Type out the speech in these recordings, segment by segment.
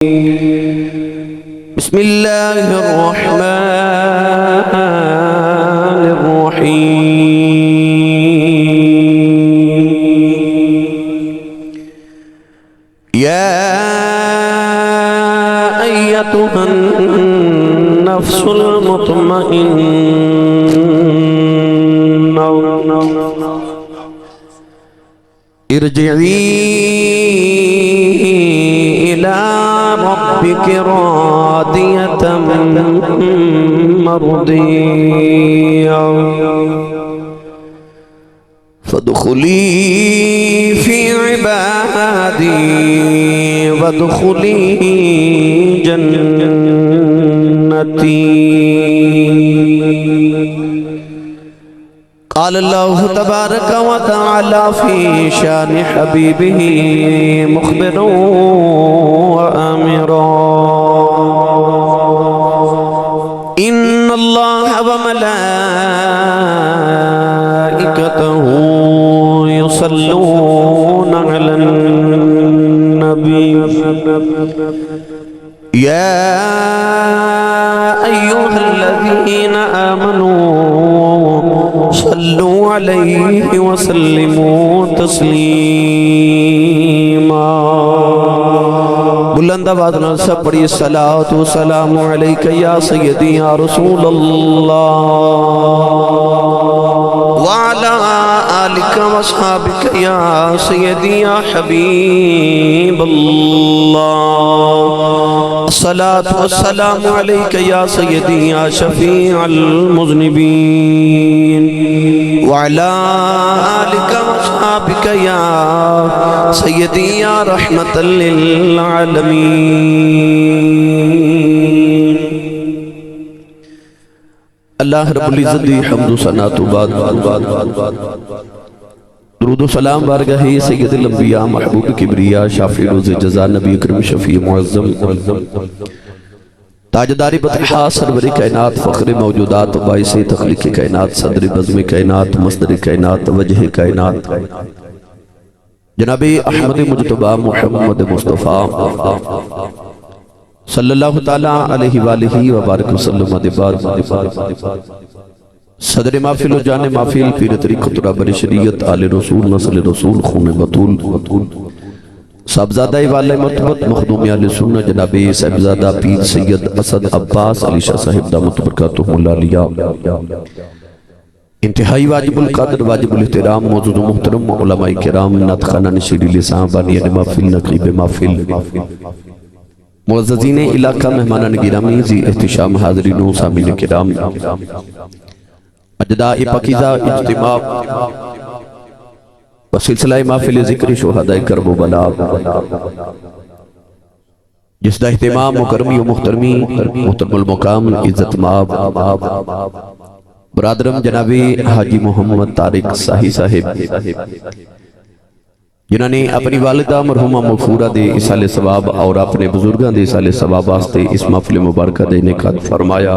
بسم الله الرحمن الرحيم يا أيتها النفس المطمئنة ارجعي إلى ربك راضية مرضية فادخلي في عبادي وادخلي جنتي. قال الله تبارك وتعالى في شان حبيبه مخبرا وآمرا إن الله وملائكته يصلون على النبي يا أيها الذين آمنوا صلوا عليه وسلموا تسلیما. بلند آواز نال سب پڑھی الصلاۃ والسلام علیک یا سیدی یا رسول اللہ وعلی آلک واصحابک یا سیدی یا حبیب اللہ. الصلاۃ والسلام علیک یا سیدی یا شفیع المذنبین وعلی آلک واصحابک یا سیدی یا رحمت للعالمین. اللہ رب العزت دی حمد و ثنا تو بعد درود و سلام بارگاہ سید الانبیاء محبوب کبریا شافع روز جزا نبی اکرم شفیع معظم تاجداری بطحا سرور کائنات فخر موجودات باعث تخلیق کائنات صدر بزم کائنات مصدر کائنات وجہ کائنات جناب احمد مجتبی محمد مصطفیٰ صلی اللہ تعالیٰ علیہ وآلہ وبارک وسلم دبار صدر محفل و جان محفل پیر طریقت رابر شریعت آل رسول نسل رسول خون بطول صاحبزادہ والہ مرتبت مخدوم آل سنہ جناب صاحبزادہ پیر سید اسد عباس علی شاہ صاحب دامت برکاتہ اللہ لیا. انتہائی واجب القدر واجب الاحترام موجود محترم علماء کرام نعت خانہ نشیری لسان بانیان محفل نقیب محفل معززین علاقہ مہمانان گرامی ذی احتشام حاضرین و سامعین کرام اجداء پاکیزہ اجتماع و سلسلہ محفل ذکر شہداء کرب و بلا جس دا اہتمام مکرمی و محترمی محترم المقام عزت ماب برادرم جناب حاجی محمد طارق صاحی صاحب جنہوں نے اپنی والدہ مرحومہ مغفورہ دے اصال ثواب اور اپنے بزرگاں دے اصال ثواب واسطے اس محفل مبارکہ دینے کا فرمایا.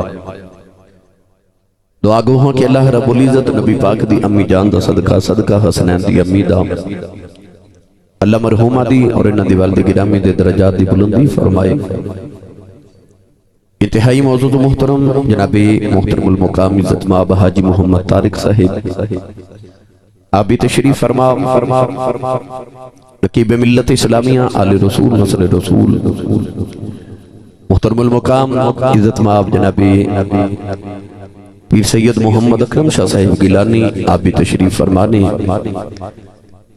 دعا گو ہوں کہ اللہ رب العزت نبی پاک دی امی جان دا صدقہ صدقہ حسنین دی امی دا اللہ مرحومہ دی اور انہ دی والد گرامی دے درجات دی بلندی فرمائے. انتہائی موضوع محترم جناب محترم المقام عزت مآب حاجی محمد طارق صاحب آپ بھی تشریف فرما رکیب ملت اسلامیہ آل رسول نسل رسول محترم المقام عزت مآب جناب پیر سید محمد اکرم شاہ صاحب گیلانی آپ بھی تشریف فرمانے.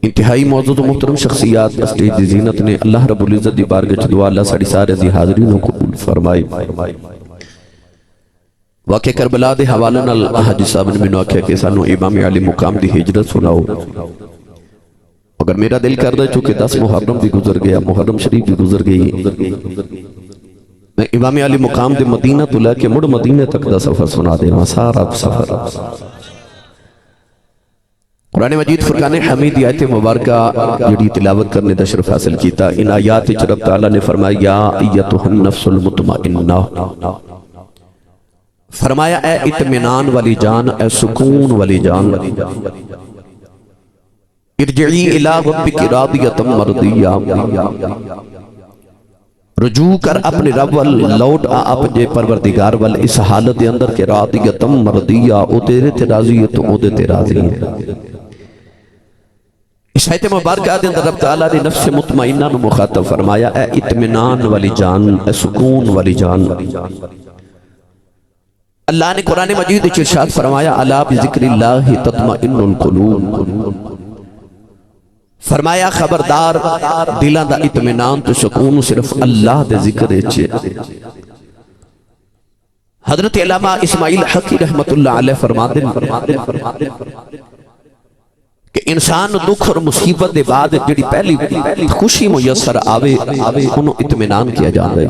انتہائی موضوع محترم شخصیات اسٹیج دی زینت نے اللہ رب العزت دی بارگاہ دعا اللہ ساڑی سارے دی حاضرینوں کو قبول فرمائے. واقع کربلا دے حوالہ نال حاجی صاحب نے منو آکھیا کہ سانو امام علی مقام دی ہجرت سناؤ. اگر میرا دل کر دے چونکہ 10 محرم بھی گزر گیا محرم شریف بھی گزر گئی میں امام علی مقام دے مدینہ تو لے کے مڑ مدینہ تک دا سفر سنا دینا سارا سفر. قرآن مجید فرقان حمید آیت مبارکہ جڑی تلاوت کرنے دا شرف حاصل کیتا. ان آیات رب تعالیٰ نے فرمایا یا ایتھا النفس المطمئنہ فرمایا اے اطمینان والی جان، اے سکون والی جان، ارجعی الی ربک راضیۃ مرضیہ، رجوع کر اپنے رب وال لوٹ آ اپنے پروردگار وال اس حالت دے اندر کہ راضیتم مرضیہ او تیرے تے راضی ہے تو او دے تے راضی ہے۔ اس آیت مبارکہ دے اندر رب تعالیٰ نے نفس مطمئنہ نو مخاطب فرمایا اے اطمینان والی جان، اے سکون والی جان۔ اللہ نے قرآن مجید وچ ارشاد فرمایا الا بذکر اللہ تطمئن القلوب، فرمایا خبردار دلاں دا اطمینان تو سکون صرف اللہ دے ذکر وچ۔ حضرت علامہ اسماعیل حقی رحمت اللہ علیہ فرماتے ہیں کہ انسان دکھ اور مصیبت دے بعد جڑی پہلی خوشی میسر آوے انہوں اطمینان کیا جاندے۔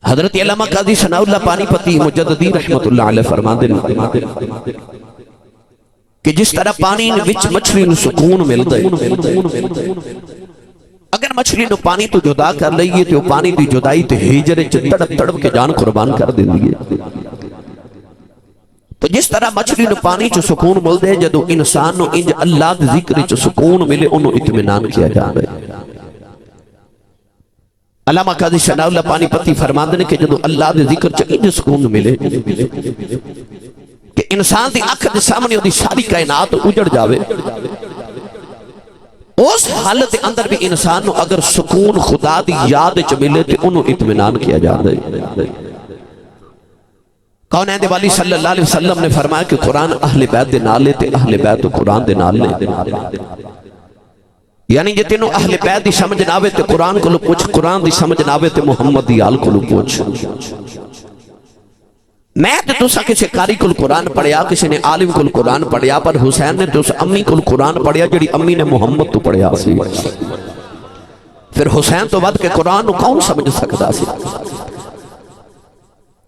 حضرت علامہ قاضی ثناء اللہ پانی پتی مجددی رحمت اللہ علیہ فرماتے ہیں کہ جس طرح پانی وچ مچھلی نو سکون مل دے، اگر مچھلی نو پانی تو جدا کر لئیے تو پانی دی جدائی تے ہیجرے تڑپ تڑپ کے جان قربان کر دے دیئے۔ تو جس طرح مچھلی نو پانی چو سکون مل دے، جدو انسان نو انج اللہ دے ذکر چو سکون ملے انہوں اطمینان کیا جا رہے۔ علامہ قاضی ثناء اللہ پانی پتی فرماندے کہ جدو اللہ دے ذکر چو انج سکون ملے کہ انسان دی آنکھ دے سامنے دی ساری کائنات اجڑ جاوے، اس حالت اندر بھی انسان نو اگر سکون خدا دی یاد چ ملے تو انہوں اطمینان کیا جا رہے۔ کونین دے والی صلی اللہ علیہ وسلم نے فرمایا کہ قرآن اہل بیت دے نالے تے اہل بیت قرآن دے نالے، یعنی جے تینوں اہل بیت دی سمجھ ناوے تے قرآن کو لو پوچھ، قرآن دی سمجھ ناوے تے محمد دی آل کو لو پوچھ۔ میں تے تسا کسی قاری کو قرآن پڑھیا، کسی نے عالم کو قرآن پڑھیا، پر حسین نے تسا امی کو قرآن پڑھیا جڑی امی نے محمد تو پڑھیا سی۔ پھر حسین تو ود کے قرآن نو کون سمجھ سکتا سی؟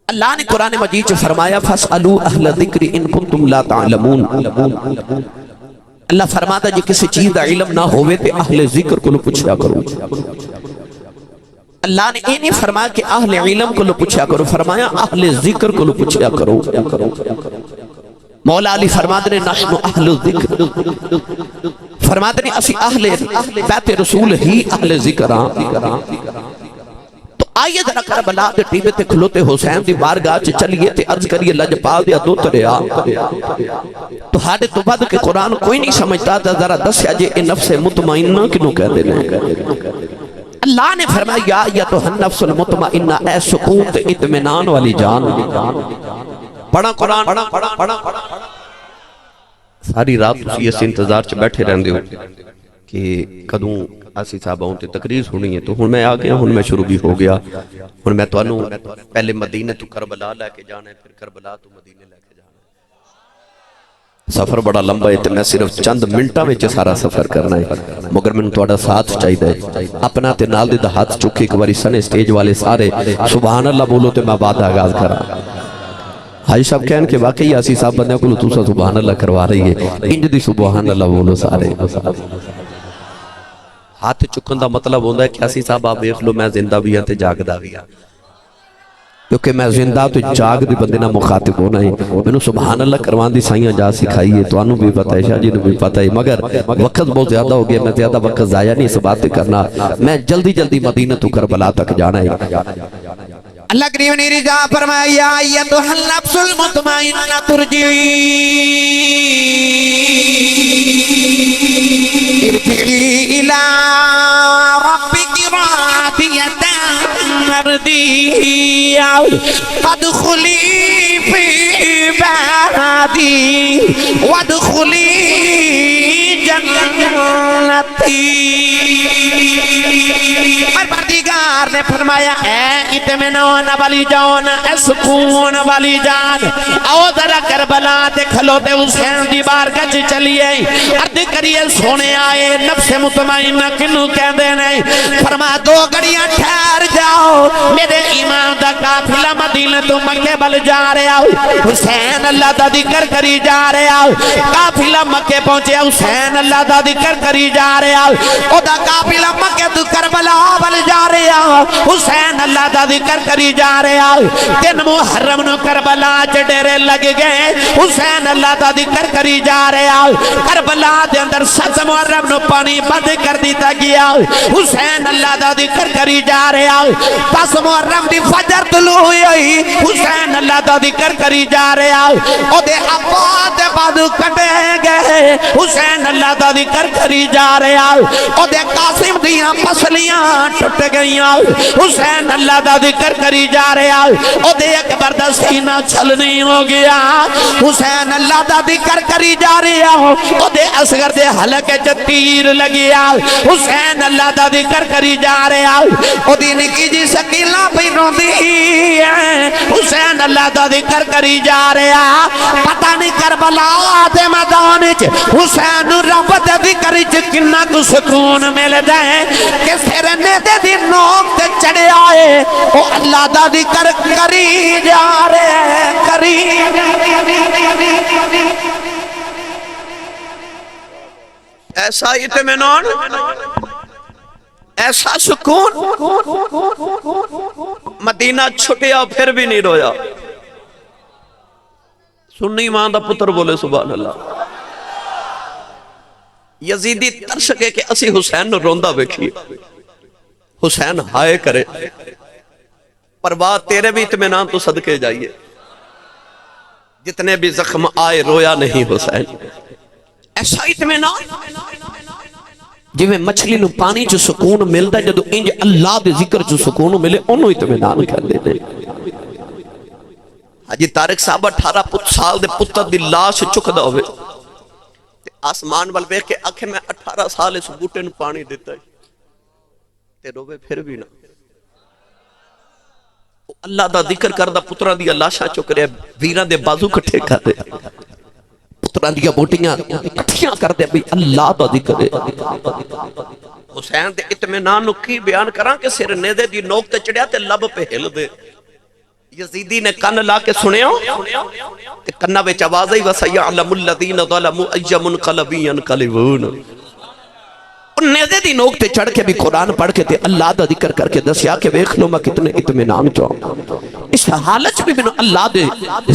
اللہ نے قرآن مجید سے فرمایا فَاسْأَلُوا أَهْلَ الذِّكْرِ إِن كُنتُمْ لَا تَعْلَمُونَ۔ اللہ فرماتا جی کسی چیز دا علم نہ ہوئے تے اہل ذکر کو لو پوچھا کرو۔ اللہ نے یہ نہیں فرمایا کہ اہل علم کو لو پوچھا کرو، فرمایا اہل ذکر کو لو پوچھا کرو۔ مولا علی فرماتے نے نحن اہل ذکر، فرماتے نے اسی اہل بیت رسول ہی اہل ذکر ہاں۔ آئیے ذرا کربلا دے ٹیبے تے کھلوتے حسین دی بارگاہ چ چلیے تے عرض کریے لجپال دیا دو تریا تو ہاڑے تو بعد کہ قرآن کوئی نہیں سمجھتا تھا، ذرا دسیا جے اے نفس مطمئنہ کنوں کہہ دینے۔ اللہ نے فرمایا یا ایتھا النفس المطمئنہ، اے سکون تے اطمینان والی جان۔ پڑھا قرآن ساری رات اسی اس انتظار چ بیٹھے رہندے ہو کہ کدوں آسی صاحب ہوں تے تقریر سنی ہے، تو ہن میں آگیا، ہن میں شروع بھی ہو گیا، ہن میں تو انہوں پہلے مدینہ تو کربلا لے کے جانا ہے، پھر کربلا تو مدینہ لے کے جانا ہے۔ سفر بڑا لمبا ہے تے میں صرف چند منٹا میں سارا سفر کرنا ہے، مگر میں تھوڑا ساتھ چاہیے اپنا تے نال دے ہاتھ چکے ایک باری سنے سٹیج والے سارے سبحان اللہ بولو تے میں بات آغاز کرا۔ حاجی صاحب کہن کہ واقعی آسی صاحب بندے کو توسا سبحان اللہ کروا رہی ہے، انج دی سبحان اللہ بولو سارے۔ ہاتھ چکن دا مطلب ہوندہ ہے کہ آسی صاحب آپ دیکھ لو میں زندہ بھی ہاں تے جاگ دا بھی ہاں، کیونکہ میں زندہ تو جاگ دی بندے نہ مخاطب ہونا ہے۔ میں نے سبحان اللہ کروان دی سائیاں جا سکھائی ہے، تو انہوں بھی پتہ ہے، شاہ جی نے بھی پتہ ہے، مگر وقت بہت زیادہ ہو گیا، میں زیادہ وقت ضائع نہیں اس بات کرنا، میں جلدی جلدی مدینہ تو کربلا تک جانا ہے۔ اللہ کریم نے رجا فرمایا یا ایتھا النفس المطمئنہ ترجعی ارجعی الی ربک راضیۃ مرضیہ فادخلی فی عبادی وادخلی جنتی۔ پروردگار نے فرمایا اے اطمینان والی جان، اے سکون والی جان، آؤ ذرا کربلا تے کھلوتے حسین دی بارگاہ چ چلیے، عرض کریے سونے آئے نفس مطمئنہ کنوں کہہ دینے۔ فرمایا دو گھڑیاں ٹھہر جاؤ، میرے ایمان دا قافلہ مدینہ تو مکے بل جا رہے آؤ، حسین اللہ دا ذکر کری جا رہے آؤ، قافلہ مکے پہنچے حسین اللہ دا ذکر کری جا رہے آؤ، او دا قافلہ مکے تو کربلا بل جا رہے رہا حسین اللہ دا ذکر کری جا رہا 3 محرم نو کربلا چ ڈیرے لگ گئے حسین اللہ دا ذکر کری جا رہا کربلا دے اندر 7 محرم نو پانی بند کر دیتا گیا حسین اللہ دا ذکر کری جا رہا 10 محرم دی فجر طلوع ہوئی حسین اللہ دا ذکر کری جا رہا او دے ابا دے بازو کٹے گئے حسین اللہ دا ذکر کری جا رہا او دے قاسم دیاں پسلیاں ٹوٹ گئیاں حسین اللہ دا ذکر کری جا رہا او دے اکبر دا سینہ چھلنی ہو گیا حسین اللہ دا ذکر کری جا رہا او دے اصغر دے حلقے چ تیر لگیا حسین اللہ دا ذکر کری جا رہا او دی نکی جی سکیلا پہ روندی ہے حسین اللہ دا ذکر کری جا رہا پتہ نہیں کربلا دے میدان وچ حسین رب دے ذکر وچ کنا کو سکون مل جائے کہ سرنے دے دی نوک تے چڑھے آئے او اللہ دا ذکر کری جا رہے کری ایسا اطمینان ایسا سکون مدینہ چھٹیا پھر بھی نہیں رویا سنی ماں دا پتر بولے سبحان اللہ یزیدی ترس کے کہ اسی حسین نو روندہ بیکھئے حسین ہائے کرے پر بات تیرے بھی اطمینان تو صدقے جائیے جتنے بھی زخم آئے رویا نہیں حسین ایسا اطمینان جی میں مچھلی نو پانی چو سکون ملتا ہے جدو انج اللہ دے ذکر چو سکون ملے انہوں اطمینان کر لیتے حاجی طارق صاحب 18 سال دے پتر دی لاش چکدا ہوئے آسمان وال ویکھ کے آنکھیں میں 18 سال اس بوٹے نو پانی دیتا ہے تے روے پھر بھی نہ اللہ دا ذکر کردہ پتران دی لاشاں چک رہے ویران دے بازو کٹھے کر دے پتران دیا بوٹیاں کٹھیاں کر دے بھی اللہ دا ذکر ہے حسین دے اطمینان نو کی بیان کراں کہ سر نیدے دی نوک تے چڑھیا تے لب پہ ہل دے یزیدی نے کن لا کے سنے ہو کہ کنہ بے چوازی وَسَيَعْلَمُ الَّذِينَ ظَلَمُوا أَيَّ مُنْقَلَبٍ يَنْقَلِبُونَ نیدے دی نوک تے چڑھ کے بھی قرآن پڑھ کے تے اللہ دا ذکر کر کے دسیا کہ ویکھ لو میں کتنے اطمینان چاہوں اس حالت میں بھی اللہ دے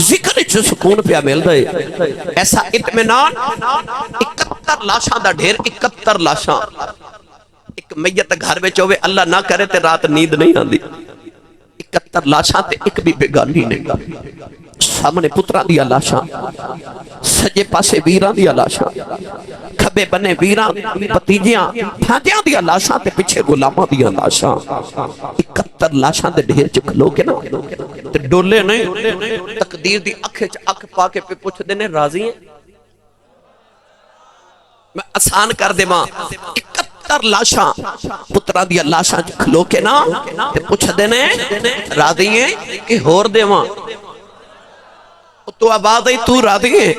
ذکر جو سکون پہ مل دے ایسا اطمینان 71 لاشاں دا ڈھیر 71 لاشاں ایک میت گھر میں چوے اللہ نہ کرے تے رات نیند نہیں آندی 71 لاشاں تے ایک بھی بیگانی نہیں سامنے پتران دیا لاشاں سجے پاسے ویران دیا لاشاں کھبے بنے ویران پتیجیاں بھانجیاں دیا لاشاں تے پچھے غلامہ دیا لاشاں 71 لاشاں دے ڈھیر چکھ لوگے نا تے ڈولے نہیں تقدیر دی اکھے اکھ پاکے پہ پوچھ دینے راضی ہیں میں آسان کر دے ماں 71 لاشاں پتران دیا لاشاں کھلو کے نا تے پوچھ دینے راضی ہیں کہ ہور دے ماں تو آباد ہے تو راضی ہے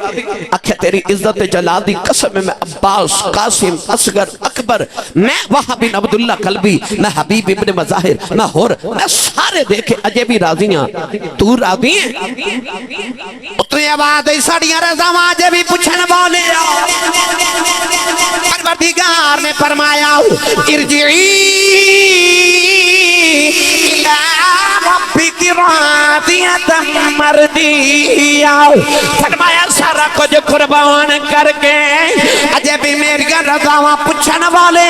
اکھے تیری عزت جلال دی قسم میں عباس قاسم اصغر اکبر میں وہاں بن عبداللہ قلبی میں حبیب ابن مظاہر میں ہور میں سارے دیکھے اجے بھی راضی ہیں تو راضی ہے تو آباد ہے ساڑیاں رضا آجے بھی پوچھن بولے پروردگار نے فرمایا ارجعی ربی کی راضیت مردیا فرمایا سارا کچھ قربان کر کے اجے بھی میری رضاواں پوچھن والے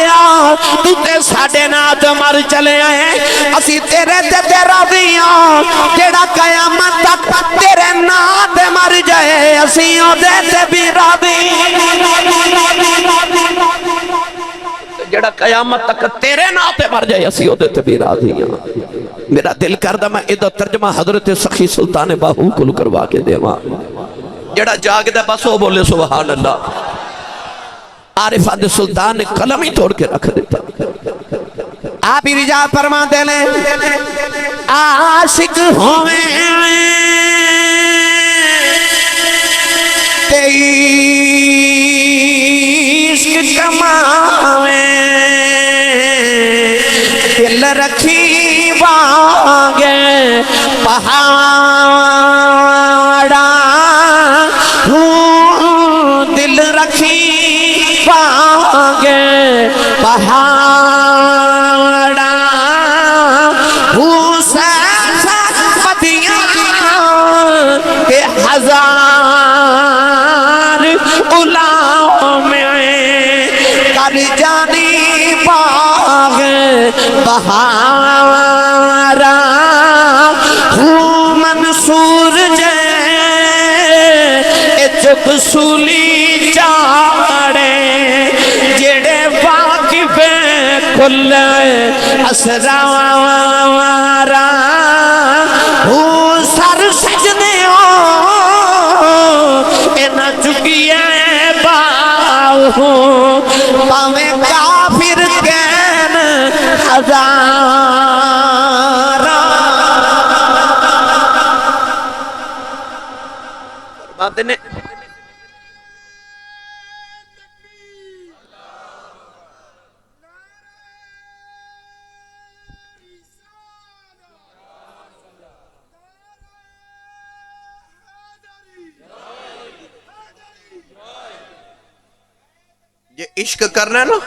تو تے ساڈے نال مر چلے آئے اسی تیرے تے راضی ہاں جیڑا قیامت تک تیرے نال مر جائے اسی او دے تے بھی راضی جڑا قیامت تک تیرے ناتے مر جائے اسی او دیتے بھی راضی ہیں میرا دل کردہ میں ادھا ترجمہ حضرت سخی سلطان باہو کلو کروا کے دے ماں جڑا جاگ دے بس وہ بولے سبحان اللہ عارف آدھ سلطان نے قلم ہی توڑ کے رکھ دیتا آپ ہی رجا فرما دے لیں عاشق ہوئے عشق کماویں دل رکھی باگے پہاڑا دل رکھی باگے پہاڑا بہارا ہوں منصور جے چک سولی چاڑے جڑے واقف کل اسرارا ہوں سر سجدے ہو اینا چکیے باؤ پاویں کافر کین ہزارا بات نے یہ عشق کرنا ہے نا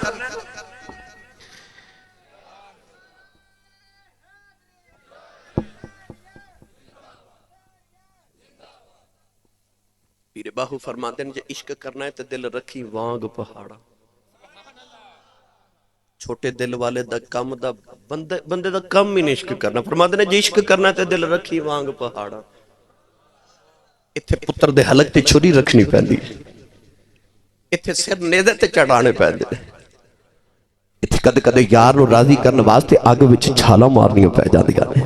پیر باہو فرماتے ہیں یہ عشق کرنا ہے تو دل رکھی وانگ پہاڑا چھوٹے دل والے دا کم دا بندے دا کم ہی نہیں عشق کرنا فرماتے ہیں یہ عشق کرنا ہے تو دل رکھی وانگ پہاڑا اتھے پتر دے حلق تے چھری رکھنی پہندی اتھے سر نیدے تے چڑھانے پہندے اتھے کدے کدے یار نو راضی کرنے واسطے آگے وچ چھالا مارنیوں پہ جاندی گانے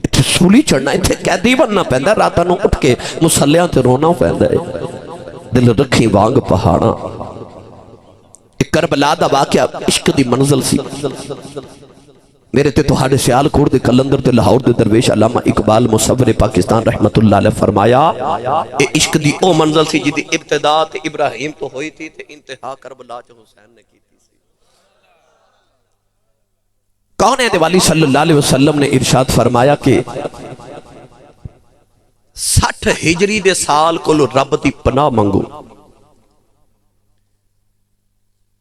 اتھے سولی چڑھنا اتھے قیدی بننا پہندہ راتہ نو اٹھ کے مسلیاں تے رونا پہندہ دل رکھی وانگ پہاڑا ایک کربلا دا واقعہ عشق دی منزل سی میرے تے توہاڑے سیال کوڑ دے کلندر تے لاہور دے درویش علامہ اقبال مصور پاکستان رحمت اللہ علیہ فرمایا اے عشق دی او منزل سی جدی ابتدا تے ابراہیم تو ہوئی تھی تے انتہا کربلا چ حسین نے کی تھی کون ہے والی صلی اللہ علیہ وسلم نے ارشاد فرمایا کہ 60 ہجری دے سال کو رب دی پناہ منگو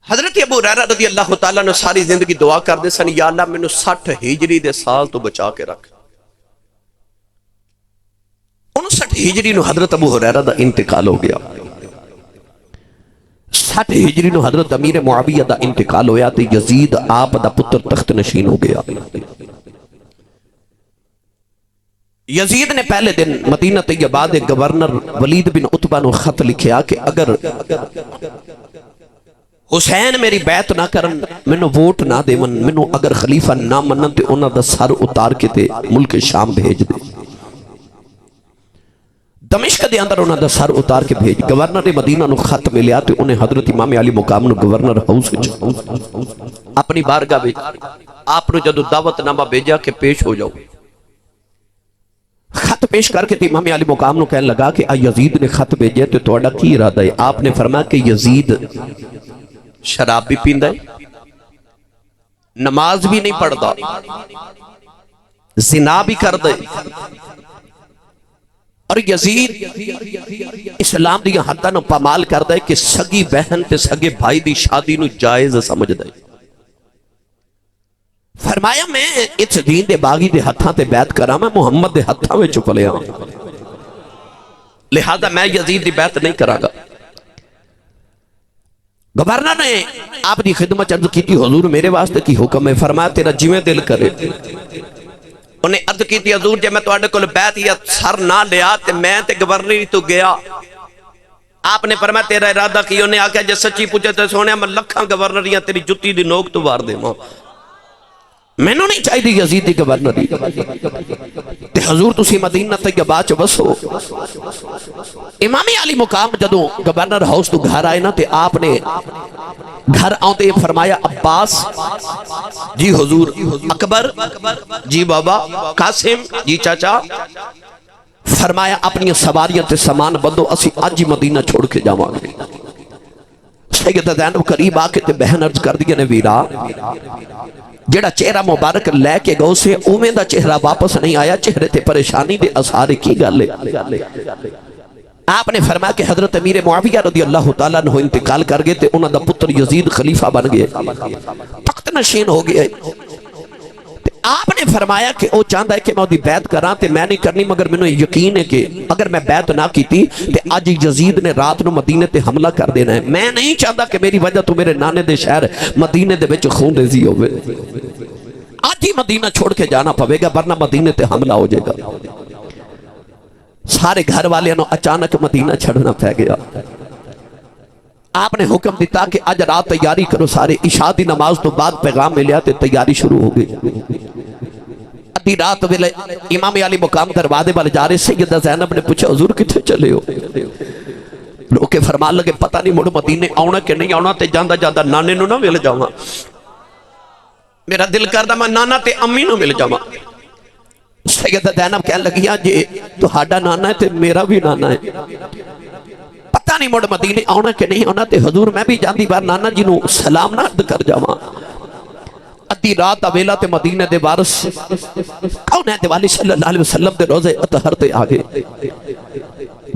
حضرت ابو ہریرہ رضی اللہ تعالیٰ نے ساری زندگی دعا کر دے سن یا اللہ میں نے 60 ہجری دے سال تو بچا کے رکھ 59 ہجری نو حضرت ابو ہریرہ دا انتقال ہو گیا 60 ہجری نو حضرت امیر معاویہ دا انتقال ہویا تے یزید آپ دا پتر تخت نشین ہو گیا یزید نے پہلے دن مدینہ طیبہ دے گورنر ولید بن عتبہ نو خط لکھیا کہ اگر حسین میری بیعت نہ کرن منو ووٹ نہ دے منو اگر خلیفہ نہ منن تے انہاں دا سر اتار کے تے ملک شام بھیج دے دمشق دے اندر انہاں دا سر اتار کے بھیج گورنر مدینہ نو خط ملیا تے انہیں حضرت امام علی مقام نو گورنر ہاؤس اپنی بارگاہ بھیج آپ نے جدو دعوت نامہ بھیجا کہ پیش ہو جاؤ خط پیش کر کے امام علی مقام نو کہنے لگا کہ یزید نے خط بھیجے تو تہاڈا کی ارادہ ہے آپ نے فرمایا کہ یزید شراب بھی پیندا ہے نماز بھی نہیں پڑھتا زنا بھی کر دے اور یزید اسلام دی حداں نو پامال کردا ہے کہ سگی بہن تے سگے بھائی دی شادی نو جائز سمجھدا ہے فرمایا میں اس دین دے باغی دے ہتھاں تے بیعت کراں میں محمد دے ہتھاں وچ پلیا لہذا میں یزید دی بیعت نہیں کراں گا گورنر نے آپ دی خدمت عرض کی تھی حضور میرے واسطے کی حکم ہے فرمایا تیرا جویں دل کرے انہیں عرض کی تھی حضور جب میں تواڈے کول بیعت یا سر نہ لیا تے میں تے گورنر تو گیا آپ نے فرمایا تیرا ارادہ کی انہیں آکھیا جے سچی پوچھے تے سونے میں لکھاں گورنریاں تیری جُتی دی نوک تو وار دے ماں میں نو نہیں چاہی دی یزید دی گورنری تے حضور تسی مدینہ طیبہ چ بسو امام علی مقام جدو گورنر ہاؤس تو گھر آئے نا تے آپ نے گھر آتے فرمایا عباس جی حضور اکبر جی بابا قاسم جی چاچا فرمایا اپنی سواریاں تے سامان بدو اسی آج ہی مدینہ چھوڑ کے جاواں گے سیدہ زینب قریب آ کے تے بہن عرض کر دیا نے ویرا جڑا چہرہ مبارک لے کے گو سے اومیں دا چہرہ واپس نہیں آیا چہرے تے پریشانی دے اثارے کی گالے آپ نے فرمایا کہ حضرت امیر معاویہ رضی اللہ تعالیٰ نے انتقال کر گئے تے انہاں دا پتر یزید خلیفہ بن گئے تخت نشین ہو گئے آپ نے فرمایا کہ او چاہتا ہے کہ میں دی بیعت کراں تے میں نہیں کرنی مگر میں یقین ہے کہ اگر میں بیعت نہ کی تھی تے آج یزید نے رات نو مدینے تے حملہ کر دینا ہے میں نہیں چاہتا کہ میری وجہ تو میرے نانے دے شہر مدینے دے وچ خون ریزی ہوئے آج ہی مدینہ چھوڑ کے جانا پوے گا ورنہ مدینے تے حملہ ہو جائے گا۔ سارے گھر والے نو اچانک مدینہ چھڑنا پہ گیا۔ آپ نے حکم دیتا کہ آج رات تیاری کرو سارے، عشاء دی نماز تو بعد پیغام ملیا تے تیاری شروع ہو گئی۔ ادھی رات ویلے امام علی مقام دروازے والے جا رہے، سیدہ زینب نے پوچھا حضور کتھے چلے ہو؟ لوگ کے فرمان لگے پتہ نہیں مڑ مدینے آونا کہ نہیں آونا تے جاندہ جاندہ نانے نو نہ مل جاواں، میرا دل کردہ میں نانا تے امی نو مل جاواں۔ سیدہ زینب کہنے لگیا جی تو ہاڈا نانا ہے تے میرا بھی نانا ہے، پتہ نہیں مڑ مدینے آونا کہ نہیں آونا تے حضور میں بھی جاندی بار نانا جی نو سلام نہ عرض کر جاواں۔ ادھی رات اویلا تے مدینے دے وارث کون ہے دیوالی صلی اللہ علیہ وسلم دے روزے اطہر تے آگے،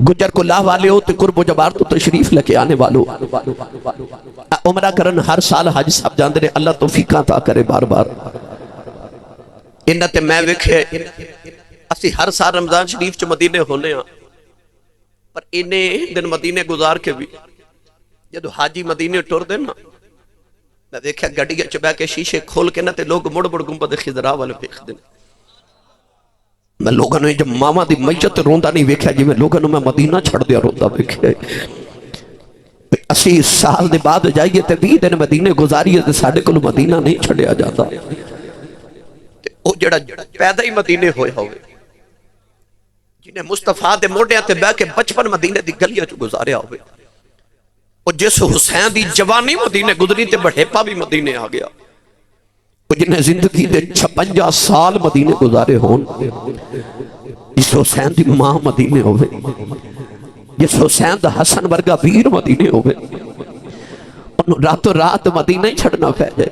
گجر کو لاہ والے ہو تے قرب و جبار تو تشریف لے کے آنے والو، عمرہ کرن ہر سال حج صاحب جاندے نے، اللہ توفیقاں عطا کرے بار بار۔ انہاں تے میں ویکھے اسی ہر سال رمضان شریف چ مدینے ہونے ہاں، پر انہیں دن مدینے گزار کے بھی جدو حاجی مدینے ٹر دے نا، میں دیکھا گڑی چبہ کے شیشے کھول کے نا تے لوگ مڑ مڑ گنبد خضرا والے دیکھ دیں۔ میں لوگوں نے جب ماما دی میت روندا نہیں ویکھا جی میں لوگوں نے میں مدینہ چھڑ دیا روندا ویکھا۔ اسی سال دے بعد جائیے تے 20 دن مدینے گزاریے تے ساڑھے کلو مدینہ نہیں چھڑیا جاتا۔ وہ جڑا پیدا ہی مدینے ہوئے ہوئے جنہیں مصطفیٰ دے موڑے تے بہ کے بچپن مدینے دی گلیاں چو گزاریا ہوئے، اور جس حسین دی جوانی مدینے گزری تے بڑھیپا بھی مدینے آ گیا، اور جنہیں زندگی دے 56 سال مدینے گزارے ہون، جس حسین دی ماں مدینے ہوئے، جس حسین دا حسن ورگا ویر مدینے ہوئے، انہوں راتوں رات مدینہ ہی چھڑنا پہ جائے۔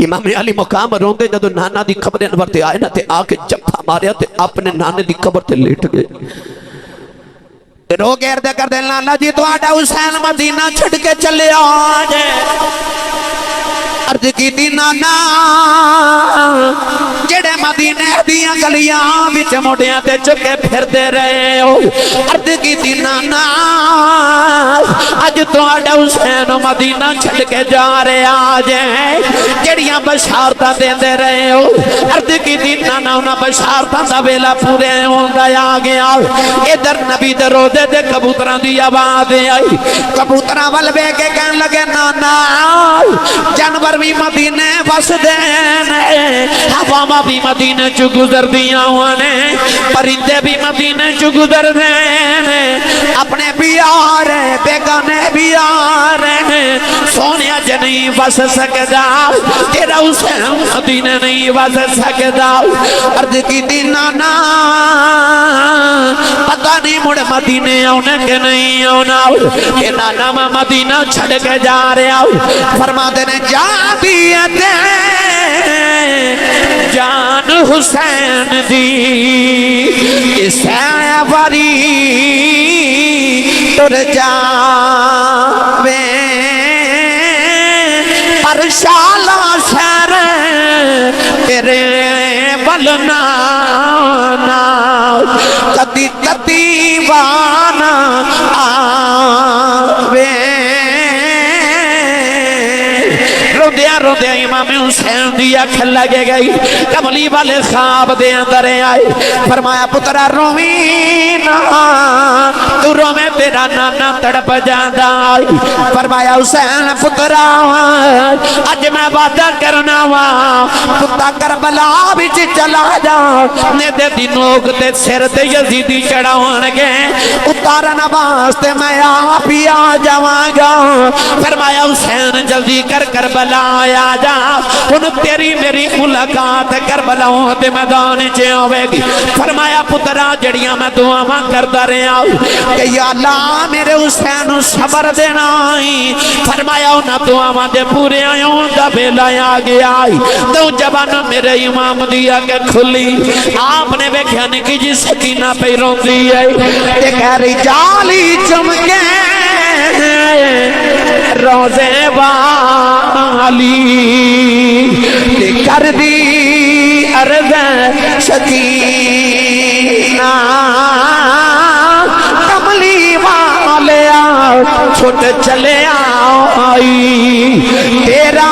امام علی مقام روندے جدو نانا دی قبر انور تے آئے نا تے آکے جبھا ماریا تے اپنے نانے دی قبر تے لیٹ گئے۔ رو گیر دے کر دے نانا جی تو آڈا حسین مدینہ چھڑ کے چلے آجے، عرض کی دی نانا جڑے مدینے دیاں گلیاں بچ موڑیاں تے چکے پھر دے رہے ہو، عرض کی دی نانا اج تو آڈا حسین مدینہ چھڑ کے جا رہے آجے، جڑیاں بشارتہ دے دے رہے ہو، عرض کی دی نانا انہاں بشارتہ دا ویلا پورے ہوں گیا گیا۔ ادھر نبی دے روزے دے کبوتران دی آواز آئی، کبوتران والوے کے کہن لگے نانا جانور بھی مدینے بس دینے، ہواما بھی مدینے چو گزر دیا ہونے، پرندے بھی مدینے چو گزر دینے، اپنے بھی آ رہے بیگانے بھی آ رہے، سونیا جے نہیں بس سکدا تیرا حسین مدینے نہیں بس سکدا۔ عرض کی دی نانا پتہ نہیں مڑ مدینے آنے کے نہیں آنا، کہ نانا میں مدینہ چھڑ کے جا رہے آؤ۔ فرما دینے جا دیتے جان حسین دی اسے وری تر جاوے پر شالا سر تیرے بلنا کدی کدی وانا آوے۔ روندے امام حسین دی اکھ لگے گئی، کملی والے خواب دے اندر آئے، فرمایا پترا روی نا تو رو میں تیرا نانا تڑپ جاندہ آئی۔ فرمایا حسین پترا اج میں وعدہ کرنا وا پتا کربلا بچ چلا جا، نے دے دی نوک تے سر تے یزیدی چڑھاون گے، اتارنا واسطے میں آپ ہی آ جاواں گا۔ فرمایا حسین جلدی کر کربلا آیا جا، ان تیری میری ملاقات کربلاؤں دے میدان چے ہوئے گی۔ فرمایا پترا جڑیاں میں دعاواں کرتا رہا کہ یا اللہ میرے حسین صبر دینا ہی۔ فرمایا انہاں دعاواں دے پورے آیوں دا بیلا آ گیا، تو جبان میرے امام دیا کہ کھلی، آپ نے بیکھیا نکی جی سکینہ پہ روندی ہے، کہ کہہ رہی جالی چمکے روزے والی کر دی عرض سکینہ، کملی والیا چھوٹ چلے آئی تیرا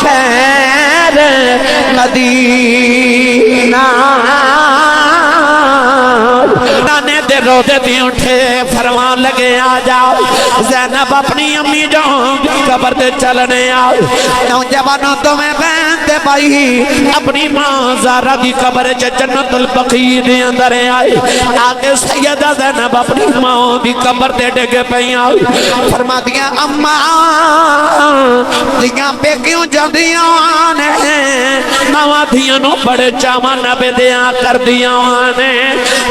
شہر مدینہ نانے دے روزے بھی اٹھے فرمان لگے آ جاؤ زینب اپنی امی جان قبر دے چلنے آؤ نوجوانوں تمہیں بہنتے بھائی اپنی ماں زہرا دی قبر جنت البقیع دے اندر آئے آگے سیدہ زینب اپنی ماں دی قبر دے ڈگے پہ آؤ فرما دیا اماں دیاں پہ کیوں جاندیاں نے نوا دیاں نو بڑے چاواں نبے دیاں کر دیاں نے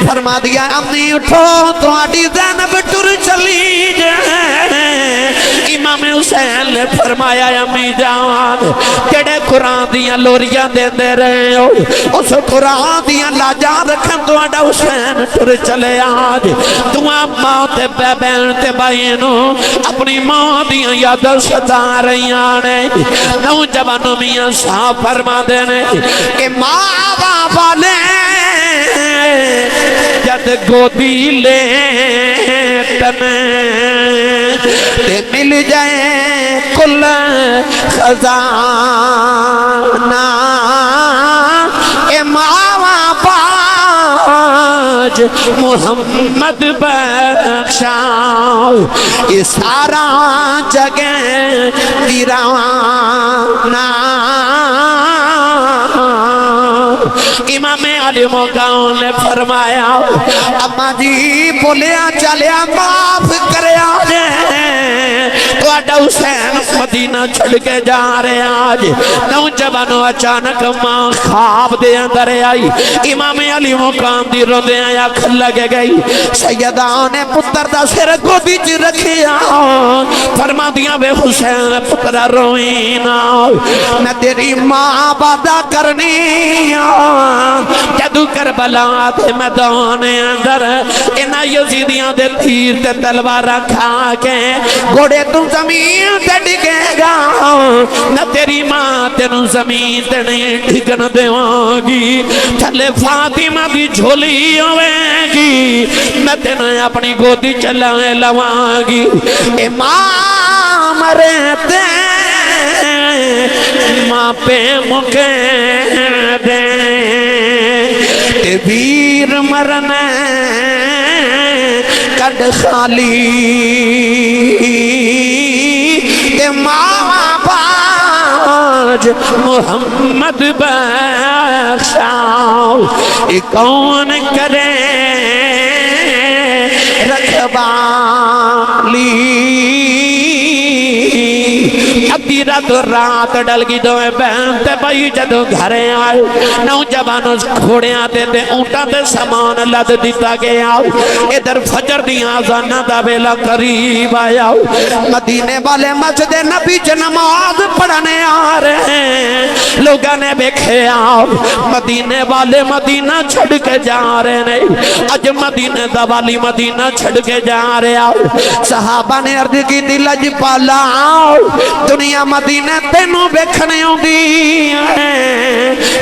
فرما دیا امی اٹھو تو آڈی زینب ٹر چلی جائے امام حسین نے فرمایا امی جان کڑے قرآن دیاں لوریاں دے دے رہے ہو اس قرآن دیاں لاجاں رکھن تو آڈا حسین ٹر چلے آج تو ماں تے بہن تے بھائینو اپنی ماں دیاں یاداں ستا رہی آنے نوجوانوں میاں صاحب فرما دینے کہ ماں بابا نے جد گودی لے تنے تے مل جائے کل خزانہ اے ماں باج محمد بخشاؤ یہ سارا جگہ ویرانہ امام علی مقام نے فرمایا اما جی بولیا چلیا معاف کریا جے تو آڈا حسین مدینہ چھڑ کے جا رہے آج نوجوانوں اچانک ماں خواب دے اندر آئی امام علی مقام دی رو دے آیا کھل لگے گئی سیدہ نے پتر دا سر کو بیچ رکھیا فرما دیا بے حسین پتر روئینا میں تیری ماں بادہ کرنی جدو کربلا تے میدان اندر انہا یزیدیاں دے تیر تے تلوار رکھا کے گھوڑے تم زمین تے ڈگے گا نہ تیری ماں تینوں زمین تے نہیں ڈگن دیوانگی تھلے فاطمہ بھی جھولی ہوئے گی میں تینوں اپنی گودی چلائے لوانگی امام رہتے ماں پہ مکے دے ویر مرنے کڈ خالی تے ماں باج محمد بخشاؤ یہ کون کرے رکھوالی ابھی رات ڈل گی دوئے بہن تے بھائی جدو گھرے آئے نوجوانوں کھوڑے آتے تے اونٹا تے سامان لد دیتا گیا ادھر فجر دیاں آزانہ دا بیلا قریب آیا مدینے والے مسجد نبی نماز پڑھنے آ رہے ہیں لوگاں نے بیکھے آؤ مدینے والے مدینہ چھڑ کے جا رہے ہیں اج مدینے دا والی مدینہ چھڑ کے جا رہے آؤ صحابہ نے عرض کی دل اج پالا آؤ دنیا مدینہ تینوں بیکھنے ہوں دی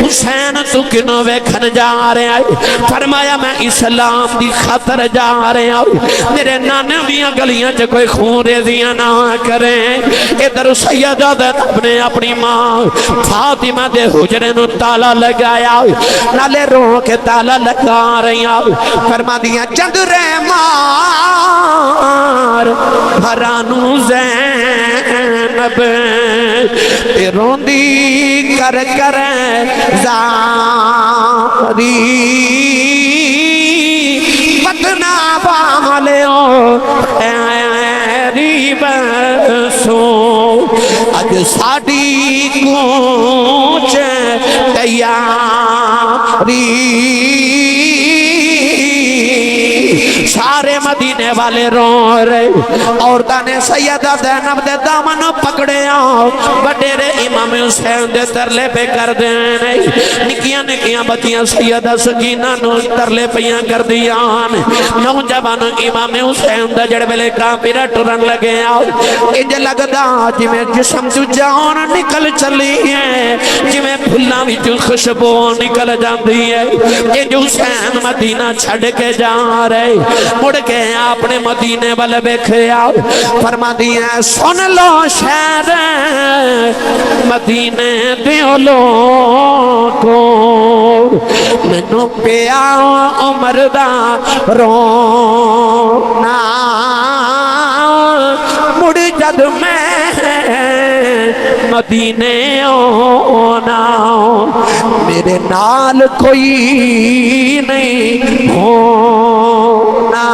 حسین تو کنوں بیکھن جا رہے آئے فرمایا میں اسلام دی خاطر جا رہے آؤ میرے نانے میاں گلیاں جو کوئی خون ریزیاں نہ کریں ادھر سیدہ زینب نے اپنی ماں فاطمہ دے حجرے نو تالا لگایا نالے رو کے تالا لگا رہی آؤ فرما دیا چند رحمار بھرانو زینب روندی کر کر زاری پتنا بالے ہو ایری بسو اج ساڑی کونچ تیاری سارے مدینے والے رو رہے عورتاں نے سیدہ زینب دے دامن پکڑے آؤ بڑیرے امام حسین دے ترلے پہ کر دینے نکیاں نکیاں بچیاں سیدہ سکینہ نو ترلے پیاں کر دیاں نوجوان امام حسین دے جڑ بلے کافرہ ٹرن لگے آؤ اج لگدا جی میں جسم جو جان نکل چلی ہے جی میں پھلاں بھی جو خوشبو نکل جاندی ہے اج حسین مدینہ چھڑ کے جا رہے مڑ کے آپ نے مدینے والے بیکھیا فرما دیا سن لو شہر مدینے دیو لوگو مینوں پیا عمر دا رونا مڑ جد میں مدینے آنا میرے نال کوئی نہیں ہونا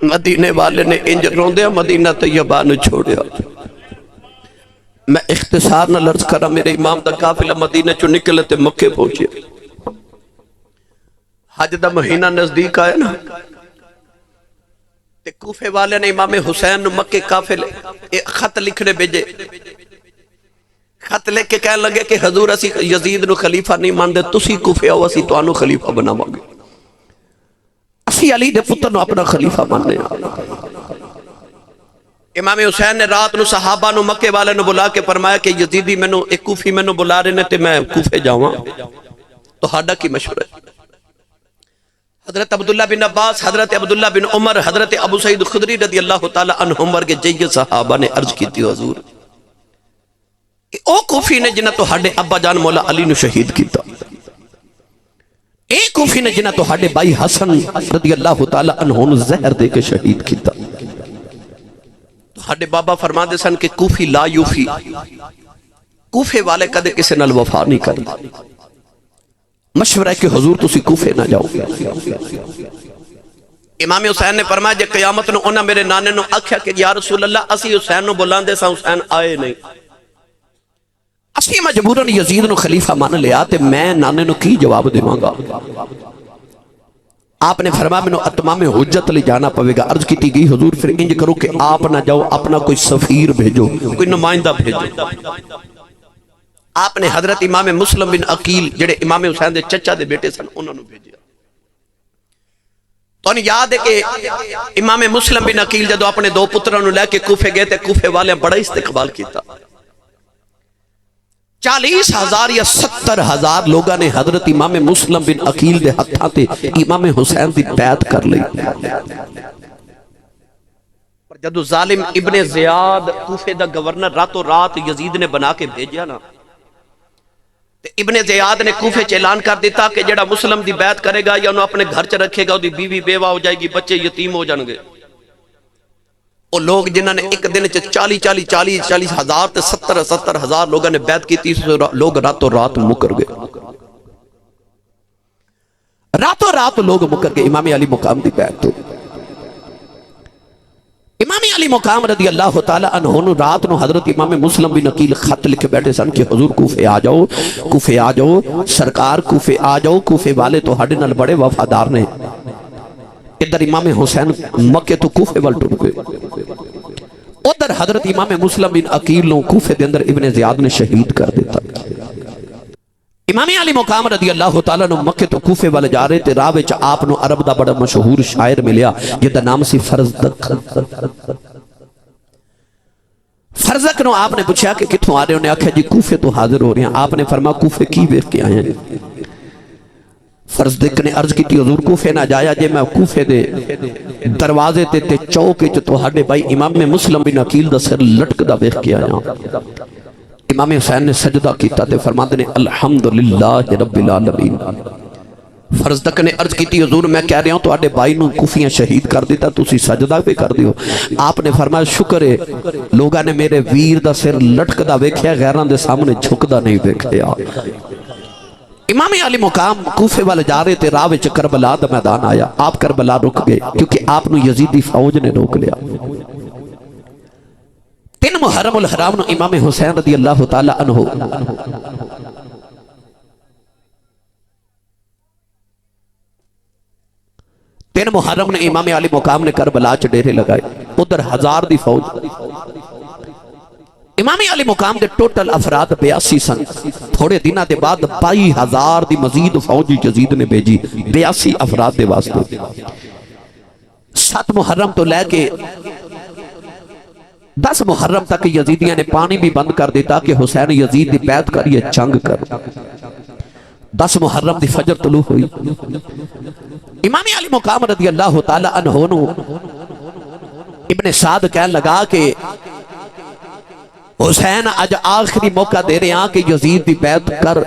مدینے والے نے انج روندیا مدینہ طیبہ نو چھوڑیا میں اختصار نہ لرز کرا میرے امام دا قافلہ مدینہ چو نکلے تے مکے پہنچے حج دا مہینہ نزدیک آئے نا تے کوفے والے نے امام حسین نو مکے قافلے خط لکھنے بھیجے خط لکھ کے کہنے لگے کہ حضور اسی یزید نو خلیفہ نہیں ماندے تسی کوفے آؤ اسی تو آنو خلیفہ بناواں گے اسی علی دے پتر نو اپنا خلیفہ ماننے امام حسین نے رات نو صحابہ نو مکے والے نو بلا کے فرمایا کہ یزیدی میں نو ایک کوفی میں نو بلا رہے نے تے میں کوفے جاواں تو ہاڈا کی مشورہ ہے حضرت عبداللہ بن عباس حضرت عبداللہ بن عمر حضرت ابو سعید خدری رضی اللہ تعالی عنہم ورگے جید صحابہ نے عرض کی تھی حضور کہ او کوفی نے جنہ تو ہاڈے ابا جان مولا علی نو شہید کیتا ایک کوفی نے جنہ تو ہاڈے بھائی حسن رضی اللہ تعالی عنہ زہر دے کے شہید کیتا تو ہاڈے بابا فرما دے سن کہ کوفی لا یوفی کوفے والے کدے کسے نال وفا نہیں کرتا مشورہ ہے کہ حضور تسی کوفے نہ جاؤ امام حسین نے فرمایا جے قیامت نو انہاں میرے نانے نو آکھیا کہ یا رسول اللہ اسی حسین نو بلاندے سا حسین آئے نہیں اسی مجبوراً یزید نو خلیفہ مان لیا تے میں نانے نو کی جواب دیواں گا آپ نے فرمایا میں نو اتمام حجت لے جانا پوے گا عرض کی گئی حضور پھر انج کرو کہ آپ نہ جاؤ اپنا کوئی سفیر بھیجو کوئی نمائندہ بھیجو آپ نے حضرت امام مسلم بن عقیل جڑے امام حسین دے چچا دے بیٹے سن انہوں نے بھیجیا تو انہیں یاد ہے کہ امام مسلم بن عقیل جدو اپنے دو پتروں نے لے کے کوفے گئے تھے کوفے والے بڑا استقبال کیتا 40,000 یا 70,000 لوگاں نے حضرت امام مسلم بن عقیل دے ہتھاں تے امام حسین دی بیعت کر لی جدو ظالم ابن زیاد کوفے دا گورنر راتوں رات یزید نے بنا کے بھیجیا نا ابن زیاد نے کوفے چ اعلان کر دیتا کہ جڑا مسلم دی بیعت کرے گا یا انہوں اپنے گھر چ رکھے گا دی بیوی بیوہ ہو جائے گی بچے یتیم ہو جائیں گے وہ لوگ جنہوں نے ایک دن 40,000 تے 70,000 لوگوں نے بیعت کی تھی لوگ راتوں رات مکر گئے راتوں رات لوگ مکر گئے امام علی مقام دی بیعت تو امام علی مقام رضی اللہ تعالی عنہ رات نو حضرت امام مسلم بن عقیل خط لکھے بیٹھے سن کہ حضور کوفے آ جاؤ سرکار کوفے آ جاؤ کوفے والے تو ہڈے نال بڑے وفادار نے ادھر امام حسین مکے تو کوفے وال ٹر گئے ادھر حضرت امام مسلم بن عقیل نو کوفے دے اندر ابن زیاد نے شہید کر دیتا امام علی مقام رضی اللہ تعالیٰ نو مکے تو کوفے والے جا رہے تھے راہ وچ آپ نو عرب دا بڑا مشہور شاعر ملیا جدا نام سی فرزق نو آپ نے پوچھا کہ کتھوں آ رہے انہیں آکھا جی کوفے تو حاضر ہو رہے ہیں آپ نے فرمایا کوفے کی ویکھ کے آئے ہیں فرزق نے عرض کی تھی حضور کوفے نہ جایا جے میں کوفے دے دروازے تے چوک وچ تہاڈے بھائی امام مسلم بن عقیل دا سر لٹکدا ویکھ کے آیا امام حسین نے سجدہ کیتا تے فرماتے نے الحمدللہ رب العالمین فرزدق نے عرض کی تھی حضور میں کہہ رہا ہوں تو آڈے بھائی نو کوفیاں شہید کر دیتا تو اسی سجدہ پہ کر دیو آپ نے فرمایا شکر ہے لوگاں نے میرے ویر دا سر لٹکدا ویکھیا غیران دے سامنے جھکدا نہیں ویکھیا امام علی مقام کوفے والے جا رہے تھے راہ وچ کربلا دا میدان آیا آپ کربلا رک گئے کیونکہ آپ نو یزیدی فوج نے روک لیا 3 محرم الحرام نو امام حسین رضی اللہ تعالی عنہ 3 محرم نے امام علی مقام نے کربلا چ ڈیرے لگائے ادھر 1000 دی فوج امام علی مقام دے ٹوٹل افراد 82 سن تھوڑے دنہ دے بعد 22,000 دی مزید فوج یزید نے بھیجی 82 افراد دے واسطے 7 محرم تو لے کے 10 محرم تک یزیدیاں نے پانی بھی بند کر دیتا کہ حسین یزید دی بیعت کریے جنگ کر 10 محرم دی فجر طلوع ہوئی. امام علی مقام رضی اللہ تعالی عنہ نو ابن سعد کہنے لگا کہ حسین اج آخری موقع دے رہے ہیں کہ یزید دی بیعت کر.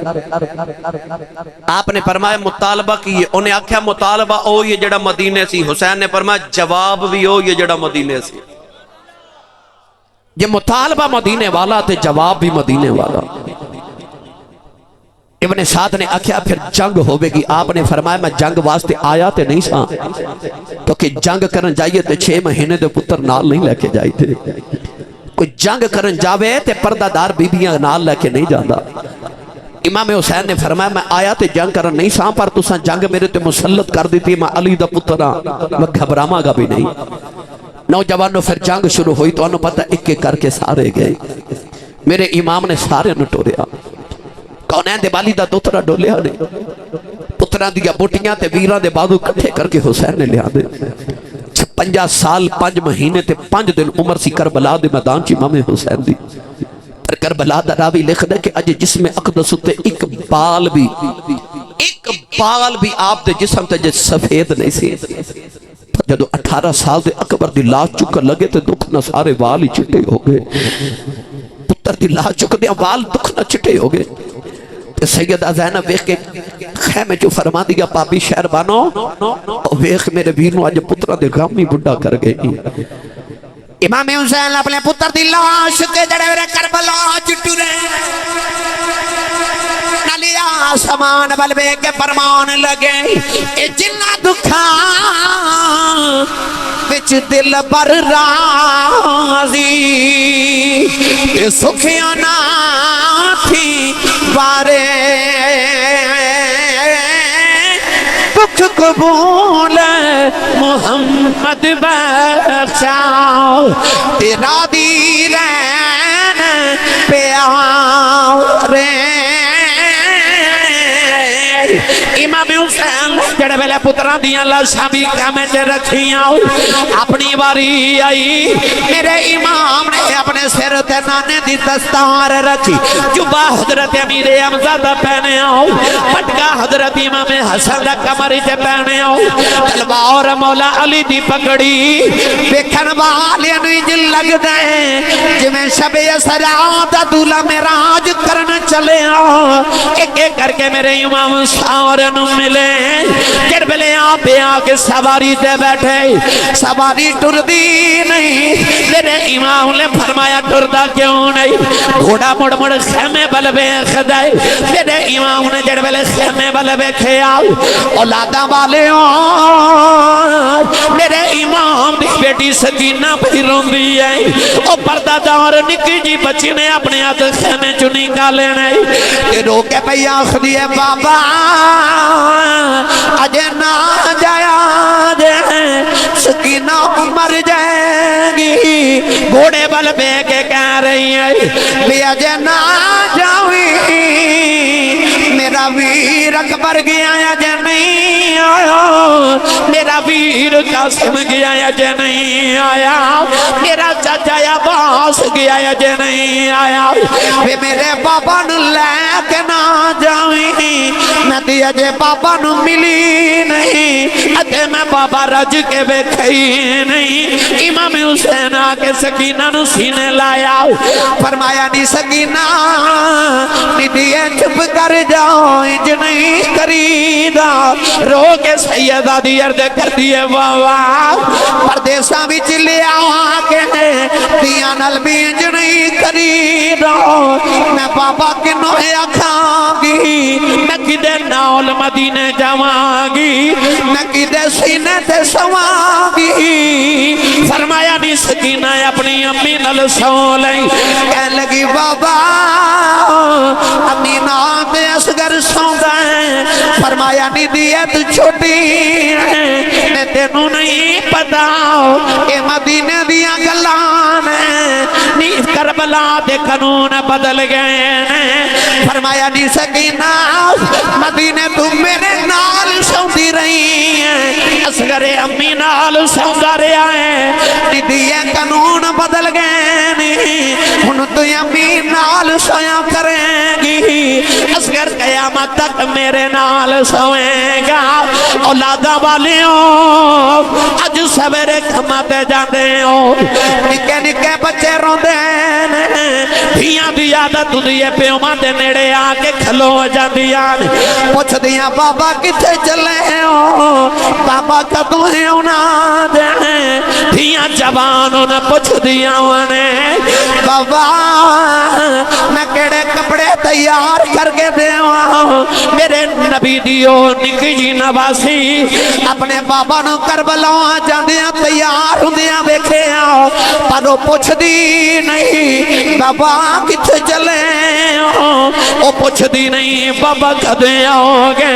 آپ نے فرمایا مطالبہ کی، انہیں آکھیا مطالبہ او یہ جڑا مدینے سی. حسین نے فرمایا جواب بھی او یہ جڑا مدینے سی. یہ مطالبہ مدینے والا تے جواب بھی مدینے والا. ابن سعد نے آکھیا پھر جنگ ہوئے گی. آپ نے فرمایا میں جنگ واسطے آیا تے نہیں سا، کیونکہ جنگ کرن جائیے تے 6 مہینے دے پتر نال نہیں لے کے جائی تھے. کوئی جنگ کرن جاوے تے پردہ دار بیبیاں نال لے کے نہیں جاندہ. امام حسین نے فرمایا میں آیا تے جنگ کرن نہیں سا، پر تساں جنگ میرے تے مسلط کر دیتی، میں علی دا پترہ میں گھبراما گا بھی نہیں. نوجوانوں پھر جنگ شروع ہوئی تو انہوں پتہ ایک ایک کر کے سارے گئے. میرے امام نے سارے نٹوریا. کونین دے بالی دا دوترہ ڈولیا نے، پتران دیا بوٹیاں تے ویران دے بازو کٹھے کر کے حسین نے لیا دے. 50 سال 5 مہینے تے 5 دن عمر سی کربلا دے میدان چی امام حسین دی. پر کربلا دا راوی لکھ دے کہ اج جسم اقدس تے ایک بال بھی آپ دے جسم تے جس سفید نہیں سی. جدو 18 سال دے اکبر دی لاش چکر لگے تے دکھ نہ سارے وال ہی چٹے ہو گئے. پتر دی لاش چکر دیا وال دکھ نہ چٹے ہو گئے. سیدہ زینب ویخ کے خیمے جو فرما دیا پاپی شہر بانو ویخ میرے ویرنو آج پترہ دے غامی بڑھا کر گئی. امام حسین اپنے پتر دی لاش کے جڑے میرے کربلا چٹورے نلیا سمان بلبے کے فرمان لگے. اے جنہ دکھا وچ دل بر رازی اے سکھیاں نہ تھی بارے دکھ قبول محمد بخشاؤ تیرا دی رین پیارے. امام حسین جڑے ویلے پتران دیاں لاشاں بھی کامے تے رکھیاں اپنی باری آئی. میرے امام نے اپنے سر تے نانے دی دستار رکھی. جبہ حضرت امیر حمزہ دا پہنے آؤ، پٹکا حضرت امام حسن دا کمری تے پہنے آؤ، تلوار مولا علی دی پکڑی. بیکھن والے نہیں جل لگ دے جویں شب اسرا دا دولا معراج کرن چلے آؤ. ایک ایک کر کے میرے امام سارن ملے. جڑ بلے آپ آکے سواری دے بیٹھے، سواری ٹر دی نہیں. میرے امام نے فرمایا ٹر دا کیوں نہیں؟ گھوڑا مڑ مڑ خیمے بلبے خدائے. میرے امام نے جڑ بلے خیمے بلبے کھیا اولادہ والے میرے امام دی بیٹی سکینہ بھی رون دی ہے. او پردہ دار نکی جی بچی نے اپنے ہاتھ خیمے چنی کا لینے کہ رو کے پہ آخ دیئے بابا اجے نہ جایا دے سکینہ مر جائے گی. گھوڑے بل بے کے کہہ رہی ہے بھی اجے نہ جاوی میرا ویر اکبر گیا اجے نہیں آیا، میرا ویر قاسم گیا اجے نہیں آیا، میرا چاچا عباس گیا اجے نہیں آیا. بھی میرے بابا نو لے کے نہ جاوی ندی اجے بابا نو ملی نہیں، اجے میں بابا رج کے بیٹھئی نہیں. امام حسین آکے سکینہ نو سینے لایا، فرمایا نہیں سکینہ ندیے چپ کر جاؤ انج نہیں کریدا. رو کے سیدہ دی عرض کر دیئے بابا پردیسہ بھی چلے آکے دیا نل بھی انج نہیں کریدا. میں بابا کنو اکھاں گی، میں کدے ناول مدینے جاواں گی، میں کدے سینے تے سواں گی. فرمایا نہیں سکینہ اپنی امی نل سو لئی. کہنے لگی بابا امی نام اصغر سوندا ہے. فرمایا نہیں دیت چھوٹی ہے میں تینوں نہیں پتا کہ مدینے دیا گلان ہے نہیں کربلا دے قانون بدل گئے ہیں. فرمایا نہیں سکینہ مدینے تم میرے نال سوندی رہی ہیں، اصغر امی نال سوندا رہا ہے نہیں دیے قانون بدل گئے نہیں. ہن تو امی نال سویا کریں گی. اصغر کہا قیامت تک میرے نال سوئے گا اولادا والیوں اج سویرے کماتے جاندے ہو نکے نکے بچے روندے نے دھیاں دی عادت ہوندی ہے پیواں دے نیڑے آ کے کھلو جاندیاں پوچھ دیاں بابا کتے چلے ہو بابا کدوں ہونا دے دھیاں جوان نے پوچھ دیاں نے بابا میں کیڑے کپڑے تیار کر کے دیواں میرے نبی دیو نکی جی نواسی اپنے بابا نو کربلا جاندیاں تیار ہوندیاں ویکھے پر وہ پوچھ دی نہیں بابا کتے چلے وہ پوچھ دی نہیں بابا کدے آؤ گے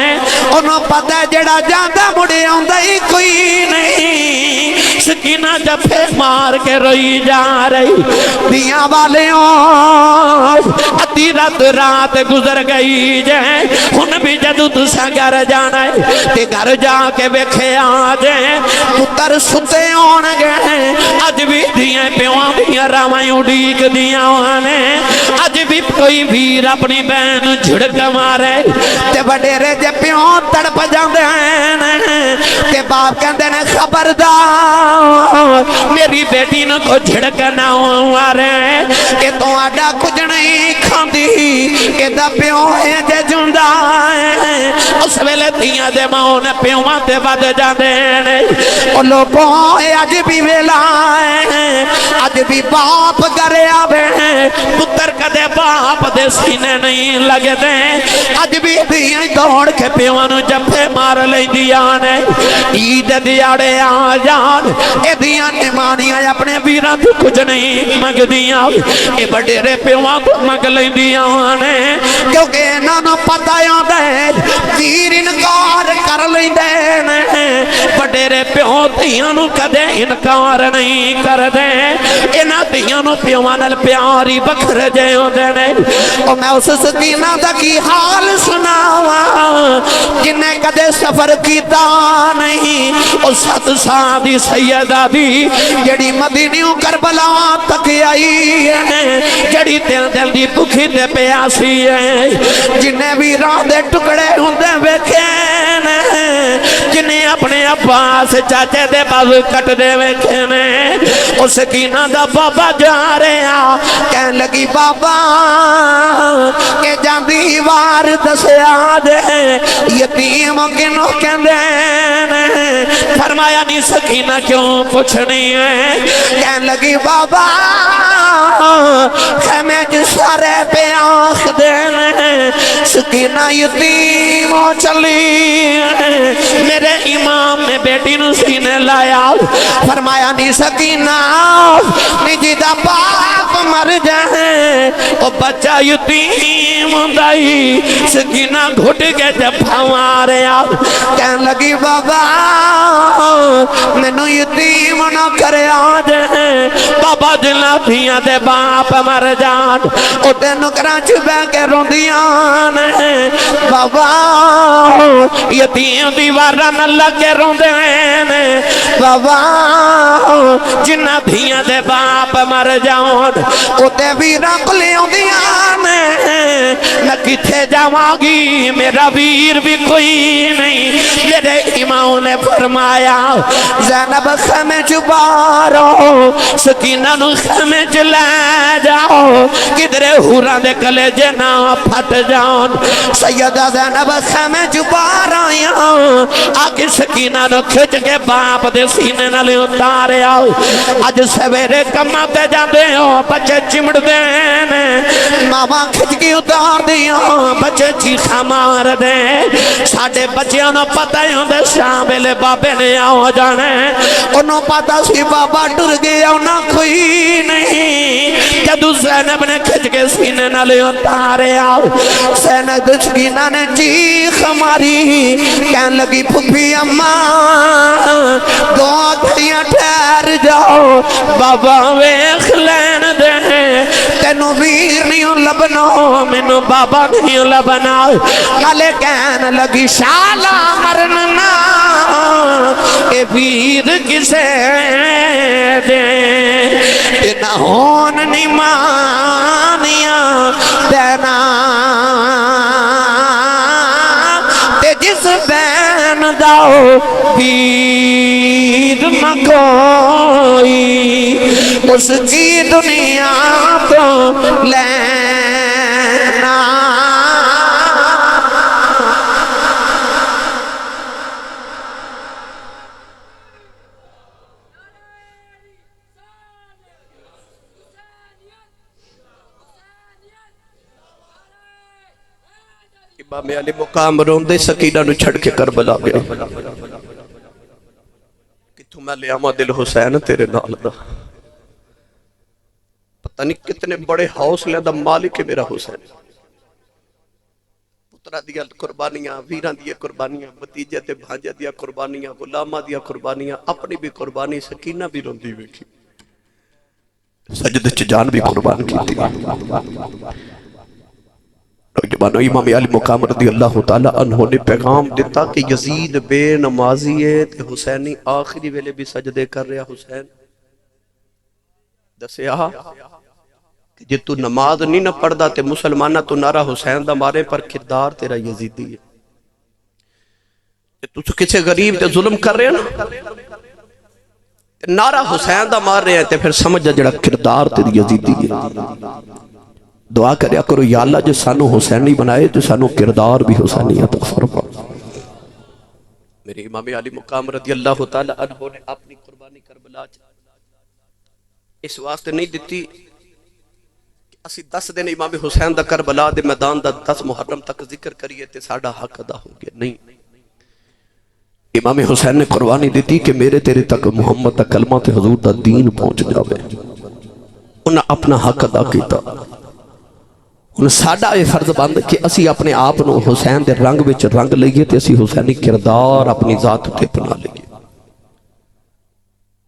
انہوں پتہ جڑا جاندہ مڑے آندہ ہی کوئی نہیں سکینہ جفے مار کے روئی جا رہی دیاں والے ادھی رات گزر گئی جائے ان بھی جدو تسا گھر جانا ہے تے گھر جا کے بیکھے آجے پتر ستے آن گئے اج بھی دیاں پیواں دیاں راوائیں اڈیک دیاں آنے اج بھی کوئی ویر اپنی بہن جھڑک مارے تے بڑیرے جے پیواں تڑپ جاندے ہیں تے باپ کہندے نے خبردار میری بیٹی نہ کو جھڑکنا مارے کہ تو آڈا کچھ نہیں کھاندی کہ دا پیوں ہے جے جندہ ہے اس ویلے دیاں دے ماں نے پیواں تے بد جاندے ہیں او لوگوں اج بھی ویلا ہے اج بھی باپ گھرے آوے پتر کدے باپ دے سینے نہیں لگے دے اج بھی دیاں دوڑ کے پیواں نو جفے مار لیندیاں نے عید دیاڑے آ جان اے دیاں نمانیاں اپنے ویراں تو کچھ نہیں منگ دیاں اے بڑیرے پیواں کو منگ لیندیاں نے کیونکہ انہاں نو پتہ ہے ویر انکار کر لیندے نے بڑیرے پیواں دیاں نو کدے انکار نہیں کر دے انہاں دیاں نو پیواں نال پیاری بکھر جے ہوندے نے او میں اس سکینہ دا کی حال سناواں جنہیں کدے سفر کیتا نہیں او 7 سال دی سیدہ دی جڑی مدینیوں کربلا تک آئی ہے جڑی دل دی بکھی تے پیاسی ہے جنہیں بھی راہ دے ٹکڑے ہوندے ویکھے جنہیں اپنے عباس چاچے دے باز کٹ دے ویکھے نے او سکینہ دا بابا جا رہے کہن لگی بابا کہ جاندی وار دسیا دے یتیم کنو کہندے فرمایا نہیں سکینہ کیوں پوچھنی ہے کہن لگی بابا خیمے جسارے پہ آنکھ دینے سکینہ یتیم ہو چلی میرے امام نے بیٹی نو سینے لایا فرمایا نہیں سکینہ نجی دا باپ مر جائے او بچہ یتیم ہوندائی سکینہ گھٹ کے جب ہمارے کہن لگی بابا مینوں یتیم نہ کرے آجے بابا جلا دھیاں دے باپ مر جان او تے نکراں چ بہ کے روندیاں نے بابا یتیم دیواراں نہ لگے روندے نے بابا جنہ دھیاں دے باپ مر جان او تے ویراں کولے اوندیاں نے میں کتھے جاواں گی میرا ویر بھی کوئی نہیں میرے امام نے فرمایا زینب خیمے چبارو سکینہ نو خیمے چلے جاؤ کدرے حوراں دے کلیجے نہ پھٹ جاؤں سیدہ زینب خیمے چبار آیا آگے سکینہ نو کھچ کے باپ دے سینے نہ لے اتارے آؤ آج سویرے کمہ تے جاندے ہو بچے چمڑ دینے ماما کھچ کے اتار دیا بچے چیخا مار دے ساڑھے بچیاں نو پتہ ہی ہوں دے شاملے بابے نے آؤ جانے انہوں پتہ سی بابا ڈر گیا نہ کوئی نہیں جدو زینب نے کھچ کے سینے نہ لے اتارے آؤ زینب سکینہ نے چیخ ماری کہن لگی پھپی اماں دو گھڑیاں ٹھہر جاؤ بابا ویکھ لین دے تینو ویر نہیں لبنا مینو بابا نہیں لبنا کالے کہن لگی شالا مرننا اے ویر کسے دے نہ ہون نہیں مانیاں دینا پیر نہ کوئی اس کی دنیا تو لینا امام علی مقام روندے سکینہ نو چھڑ کے کربلا گیا کتھوں میں لے آواں دل حسین تیرے نال دا پتہ نہیں کتنے بڑے حوصلے دا مالک ہے میرا حسین پترا دیا قربانیاں ویران دیا قربانیاں بتیجے تے بھانجے دیا قربانیاں غلامہ دیا قربانیاں اپنی بھی قربانی سکینہ بھی روندی ویکھی سجدے چ جان بھی قربان کی تھی نوجوانوں امام علی مقام رضی اللہ تعالیٰ عنہ نے پیغام دیتا کہ یزید بے نمازی ہے تے حسینی آخری ویلے بھی سجدے کر رہا حسین دسیا کہ جے تو نماز نہیں نہ پڑھدا تے مسلمانہ تو نعرہ حسین دا مارے پر کردار تیرا یزیدی ہے تو کسے غریب تے ظلم کر رہے ہیں نا نعرہ حسین دا مار رہے ہیں تے پھر سمجھ جا جڑا کردار تیری یزیدی ہے دعا کریا کرو یا اللہ جو سانو حسینی بنائے تو سانو کردار بھی حسینی عطا فرما میرے امام علی مقام رضی اللہ تعالی عنہ نے اپنی قربانی کربلا اس واسطے نہیں دیتی کہ اسی 10 دن امام حسین دا کربلا دے میدان دا 10 محرم تک ذکر کریے تے ساڈا حق ادا ہو گیا نہیں امام حسین نے قربانی دیتی کہ میرے تیرے تک محمد دا کلمہ تے حضور دا دین پہنچ جاوے انہاں اپنا حق ادا کیتا انہاں ساڈا یہ فرض بند کہ اسی اپنے آپ نو حسین دے رنگ وچ رنگ لئیے تے اسی حسینی کردار اپنی ذات تے بنا لئیے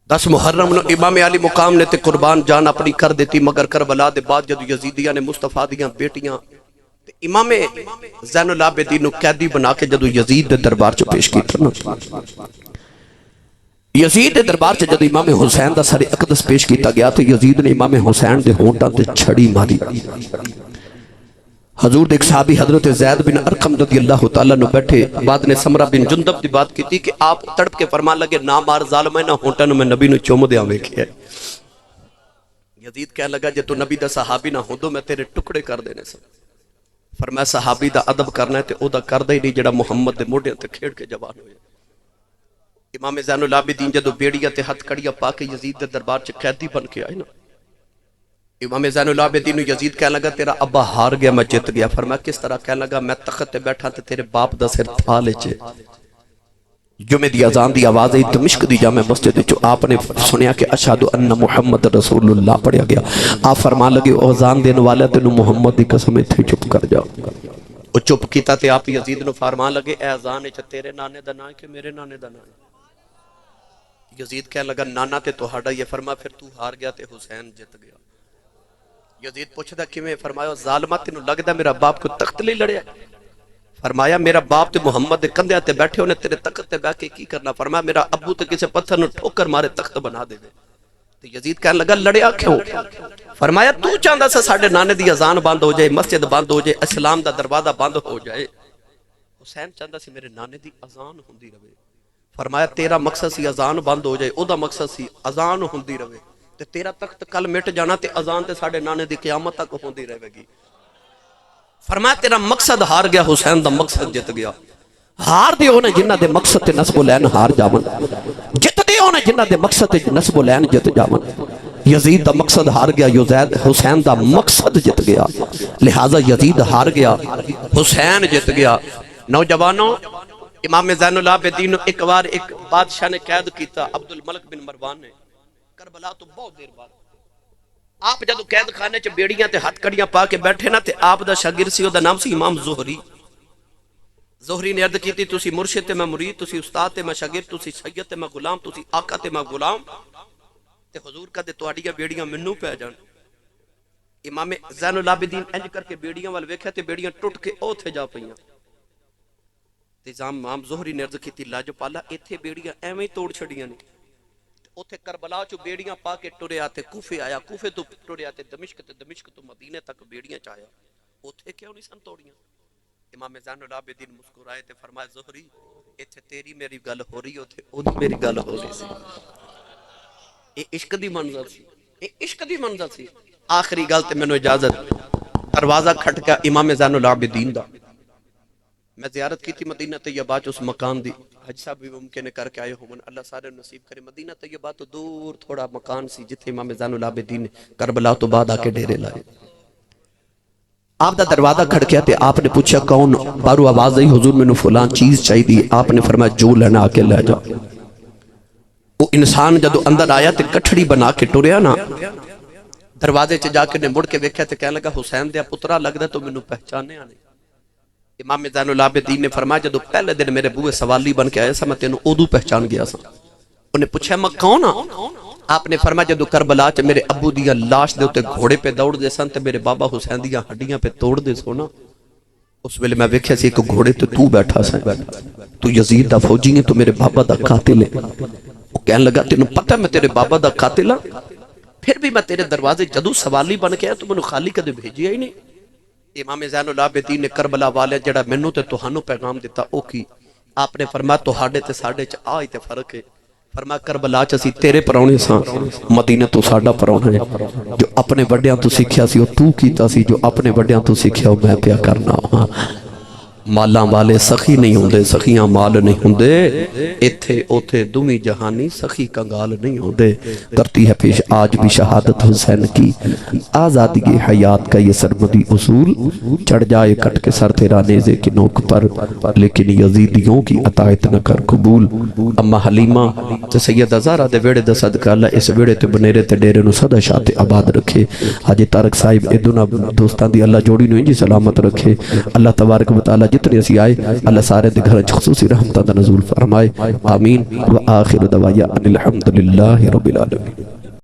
10 محرم نو امام علی مقام نے تے قربان جان اپنی کر دیتی مگر کربلا دے بعد جدو یزیدیاں نے مصطفیٰ دیاں بیٹیاں امام زین العابدین نو قیدی بنا کے جدو یزید دے دربار چ پیش کیتا نا یزید دے دربار چ جدو امام حسین دا سر اقدس پیش کیتا گیا تو یزید نے امام حسین دے ہونٹاں تے چھڑی ماری حضور ایک صحابی حضرت زید بن ارقم رضی اللہ تعالیٰ نے بیٹھے بعد نے سمرہ بن جندب دی بات کی تھی کہ آپ تڑپ کے فرمان لگے نہ مار ظالمہ نہ ہونٹا نہ میں نبی نو چوم دیا ہوئے کیا یزید کہنے لگا جے تو نبی دا صحابی نہ ہوں دو میں تیرے ٹکڑے کر دینے سے فرمایا صحابی دا ادب کرنا ہے تے او دا کر دے نہیں جڑا محمد دے موڑے تے کھیڑ کے جوان ہوئے امام زین العابدین جدو بیڑیا تے ہتھ کڑیا پا کے یزید دے دربار چ قیدی بن کے آئے نا امام زین العابدین یزید کہنے لگا تیرا ابا ہار گیا میں جت گیا فرمایا کس طرح کہنے لگا میں تخت تے بیٹھا تے تیرے باپ دا سر تھا لے چے جمعہ دی اذان دی آواز ہے دمشق دی جامع مسجد جو آپ نے سنیا کہ اشہد ان محمد رسول اللہ پڑھیا گیا آپ فرمان لگے اذان دین والا تینو محمد دی قسم تھے چپ کر جاؤ وہ چپ کیتا تے آپ یزید نو فرمان لگے اے اذان ہے تیرے نانے دا نام کہ میرے نانے دا نام یزید کہنے لگا نانا تے تو ہاڑا یہ فرما پھر تو ہار گیا تے حسین جت گیا یزید پوچھتا کہ میں فرمایا ظالمہ تینو لگدا میرا باپ کو تخت لے لڑیا فرمایا میرا باپ تے محمد دے کندھے تے بیٹھے ہونے تیرے تخت تے بیٹھ کے کی کرنا فرمایا میرا ابو تے کسے پتھر نو ٹھوکر مارے تخت بنا دے تے یزید کہنے لگا لڑیا کیوں فرمایا تو چاہندا سا ساڈے نانے دی اذان بند ہو جائے مسجد بند ہو جائے اسلام دا دروازہ بند ہو جائے حسین چاہندا سی میرے نانے دی اذان ہوندی رہے فرمایا تیرا مقصد سی اذان بند ہو جائے او دا مقصد سی اذان ہوندی رہے تے تیرا تخت کل مٹ جانا تے اذان تے ساڈے نانے دی قیامت تک ہوندی رہے گی فرمایا تیرا مقصد ہار گیا حسین دا مقصد جت گیا ہار دے ہونے جنہ دے مقصد تے نسب العین ہار جاون جت دے ہونے جنہ دے مقصد تے نسب العین جت جاون یزید دا مقصد ہار گیا یزید حسین دا مقصد جت گیا لہٰذا یزید ہار گیا حسین جت گیا نوجوانوں امام زین العابدین ایک بار ایک بادشاہ نے قید کیتا عبد الملک بن مروان نے کربلا تو بہت دیر بعد آپ جدو قید خانے چ بیڑیاں تے ہتھ کڑیاں پا کے بیٹھے نا تے آپ دا شاگرد سی او دا نام سی امام زہری نے عرض کیتی تسی مرشد تے میں مرید تسی استاد تے میں شاگرد تسی سید تے میں غلام تسی آقا تے میں غلام تے حضور کہتے تواڈیاں بیڑیاں منوں پہ جان امام زین العابدین انج کر کے بیڑیاں وال ویکھیا تے بیڑیاں ٹوٹ کے اوتھے جا پئیاں تے امام زہری نے عرض کیتی لاجپالا ایتھے بیڑیاں ایویں توڑ چھڑیاں نہیں اوتھے کربلا چ بیڑیاں پا کے ٹریا تے کوفے آیا کوفے تو ٹریا تے دمشق تو مدینے تک بیڑیاں چایا اوتھے کیوں نہیں سن توڑیاں امام زین العابدین مسکرائے تے فرمایا زہری ایتھے تیری میری گل ہو رہی ہوتے او دی میری گل ہو رہی سی اے عشق دی منظر سی اے عشق دی منظر سی آخری گل تے مینوں اجازت دروازہ کھٹکا امام زین العابدین دا میں زیارت کی تھی مدینہ طیبہ اس مکان دی حج صاحب بھی ممکن کر کے آئے ہومن اللہ سارے نصیب کرے مدینہ طیبہ تو دور تھوڑا مکان سی جتھے امام زین العابدین نے کربلا تو بعد آ کے ڈیرے لائے آپ دا دروازہ کھڑکیا تے آپ نے پوچھا کون بارو آواز آئی حضور میں نے فلان چیز چاہی دی آپ نے فرمایا جو لینا آ کے لے جا وہ انسان جدو اندر آیا تے کٹھڑی بنا کے ٹوریا نا دروازے چ جا کے نے مڑ کے ویکھیا تے کہنے لگا حسین دیا پترا لگدا تو مینوں پہچانے آنے امام زین العابدین نے فرمایا جدو پہلے دن میرے بوئے سوالی بن کے آیا سا میں تینوں اودو پہچان گیا سا انہیں پوچھا میں کون ہاں آپ نے فرمایا جدو کربلا چ میرے ابو دیا لاش دے ہوتے گھوڑے پہ دوڑ دے سن تے میرے بابا حسین دیا ہڈیاں پہ توڑ دے سو نا اس ویلے میں ویکھیا سی ایک گھوڑے تو بیٹھا سا تو یزید دا فوجی ہے تو میرے بابا دا قاتل ہے وہ کہنے لگا تینوں پتہ میں تیرے بابا دا قاتل ہاں پھر بھی میں تیرے دروازے جدو سوالی بن کے آیا تو میں نے خالی کدے بھیجیا ہی نہیں امام زین العابدین نے کربلا والے جڑا مینوں تے تہانوں پیغام دیتا او کی آپ نے فرمایا تہاڈے تے ساڈے چ آئی تے فرق ہے فرمایا کربلا چ اسی تیرے پراؤنے ساں مدینہ تو ساڈا پراؤنا ہے جو اپنے وڈیاں تو سیکھیا سی او تو کیتا سی جو اپنے وڈیاں تو سیکھیا او میں پیا کرنا ہاں مالاں والے سخی نہیں ہوندے سخیاں مال نہیں ہوندے ایتھے اوتھے دومی جہانی سخی کنگال نہیں ہوندے کرتی ہے پیش آج بھی شہادت حسین کی آزادی حیات کا یہ سرمدی اصول چڑھ جائے کٹ کے سر تیرا نیزے کی نوک پر لیکن یزیدیوں کی اطاعت نہ کر قبول اما حلیمہ تے سید زہرا دے ویڑے دا صدقہ اللہ اس ویڑے تے بنیرے تے ڈیرے نو صدا شاہ آباد رکھے حاجی طارق صاحب ادنا دوستان دی اللہ جوڑی نو انجی سلامت رکھے اللہ تبارک و تعالی جتنے اسی آئے اللہ سارے دے گھر خصوصی رحمتہ دا نزول فرمائے آمین و آخر دعوایا ان الحمدللہ رب العالمین